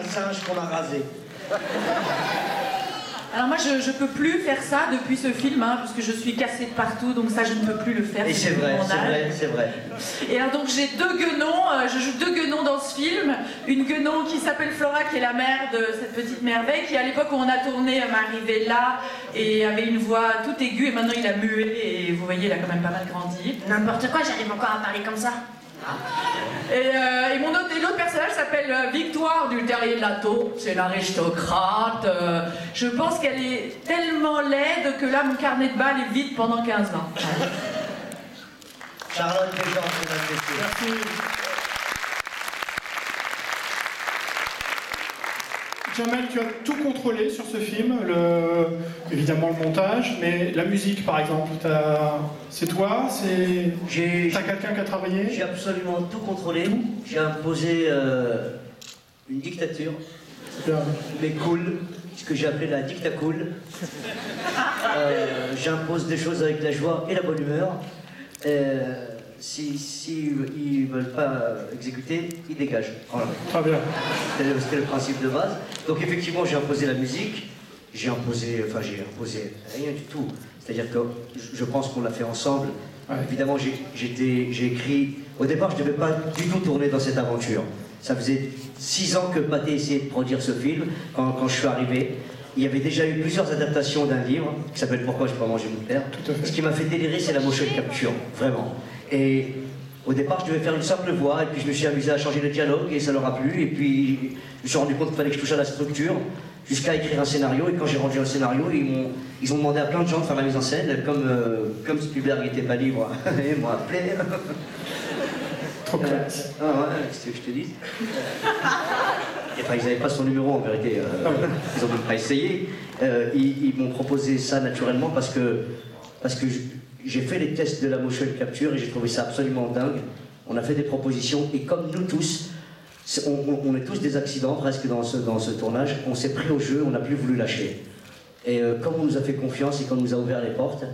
singe qu'on a rasé. Alors moi je peux plus faire ça depuis ce film, hein, parce que je suis cassée de partout, donc ça je ne peux plus le faire. Et c'est vrai, c'est vrai. Et alors donc j'ai deux guenons, je joue deux guenons dans ce film. Une guenon qui s'appelle Flora, qui est la mère de cette petite merveille, qui à l'époque où on a tourné m'arrivait là et avait une voix toute aiguë, et maintenant il a mué, et vous voyez il a quand même pas mal grandi. N'importe quoi, j'arrive encore à parler comme ça. Et l'autre personnage s'appelle Victoire du Terrier de la Taupe, c'est l'aristocrate. Je pense qu'elle est tellement laide que là mon carnet de balles est vide pendant 15 ans. Charlotte Desjardins, mesdames et messieurs. Merci. Jamel, tu as tout contrôlé sur ce film, évidemment le montage, mais la musique par exemple, c'est toi, t'as quelqu'un qui a travaillé? J'ai absolument tout contrôlé, j'ai imposé une dictature, mais cool, ce que j'ai appelé la dictacool. J'impose des choses avec la joie et la bonne humeur. Si ils veulent pas exécuter, ils dégagent. Voilà. Très bien. C'était le principe de base. Donc effectivement, j'ai imposé la musique, j'ai imposé rien du tout. C'est-à-dire que je pense qu'on l'a fait ensemble. Ouais. Évidemment, j'ai écrit... Au départ, je ne devais pas du tout tourner dans cette aventure. Ça faisait 6 ans que Pathé essayait de produire ce film, quand je suis arrivé. Il y avait déjà eu plusieurs adaptations d'un livre, qui s'appelle « Pourquoi je peux manger mon père ». Ce qui m'a fait délirer, c'est la motion capture, vraiment. Et au départ, je devais faire une simple voix, et puis je me suis amusé à changer le dialogue, et ça leur a plu. Et puis, je me suis rendu compte qu'il fallait que je touche à la structure, jusqu'à écrire un scénario. Et quand j'ai rendu un scénario, ils ont demandé à plein de gens de faire la mise en scène, comme Spielberg n'était pas libre, ils m'ont appelé. Trop classe. Ah ouais, c'est ce que je te dis. Enfin, ils n'avaient pas son numéro en vérité, ils n'ont même pas essayé. Ils m'ont proposé ça naturellement parce que j'ai fait les tests de la motion capture et j'ai trouvé ça absolument dingue. On a fait des propositions et comme nous tous, on est tous des accidents presque dans ce tournage, on s'est pris au jeu, on n'a plus voulu lâcher. Et comme on nous a fait confiance et qu'on nous a ouvert les portes,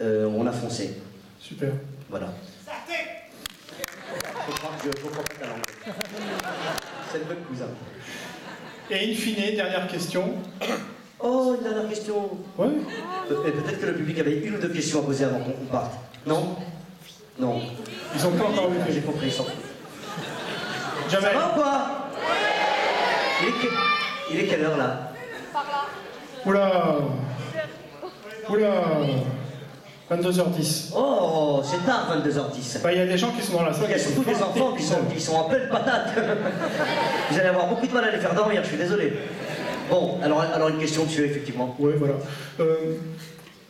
on a foncé. Super. Voilà. Faut croire que je comprends pas ta langue. C'est le bon cousin. Et in fine, dernière question. Oh, une dernière question. Ouais. Peut-être que le public avait une ou deux questions à poser avant qu'on parte. Non? Non. Ils ont pas encore vu. J'ai compris, ils s'en foutent. Jamel. Ça va ou quoi? Il est quelle heure là? Par là. Oula. Oula. 22h10. Oh, c'est tard, 22h10. Bah, il y a des gens qui sont dans la salle. Il y a surtout des enfants qui sont en pleine patate. Vous allez avoir beaucoup de mal à les faire dormir, je suis désolé. Bon, alors une question, monsieur, effectivement. Oui, voilà.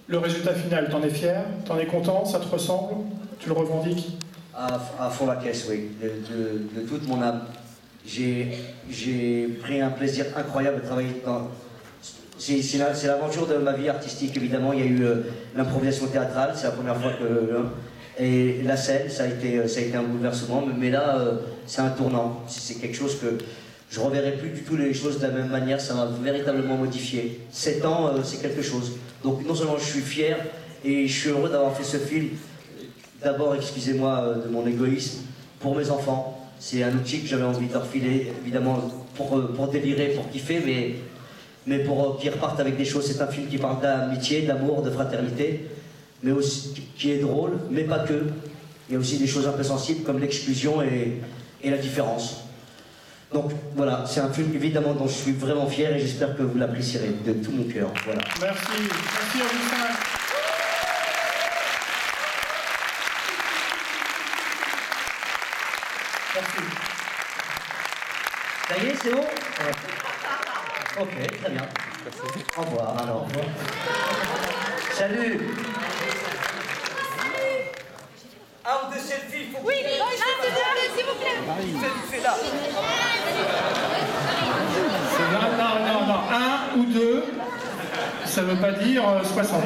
Le résultat final, t'en es fier? T'en es content? Ça te ressemble? Tu le revendiques? À fond la caisse, oui. De toute mon âme. J'ai pris un plaisir incroyable de travailler dans... C'est l'aventure de ma vie artistique, évidemment. Il y a eu l'improvisation théâtrale, c'est la première fois que... et la scène, ça a été un bouleversement. Mais là, c'est un tournant. C'est quelque chose que... Je ne reverrai plus du tout les choses de la même manière, ça m'a véritablement modifié. 7 ans, c'est quelque chose. Donc non seulement je suis fier et je suis heureux d'avoir fait ce film, d'abord, excusez-moi de mon égoïsme, pour mes enfants. C'est un outil que j'avais envie de leur filer, évidemment, pour délirer, pour kiffer, mais pour qu'ils repartent avec des choses. C'est un film qui parle d'amitié, d'amour, de fraternité, mais aussi qui est drôle, mais pas que. Il y a aussi des choses un peu sensibles comme l'exclusion et la différence. Donc voilà, c'est un film évidemment dont je suis vraiment fier et j'espère que vous l'apprécierez de tout mon cœur. Voilà. Merci, merci Augustin. Merci. Ça y est, c'est bon? Ok, très bien. Au revoir alors. Au revoir. Salut. Un de selfie, faut... Oui, s'il vous plaît. Fais là. Non. 1 ou 2, ça veut pas dire 60.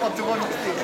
On te voit vite.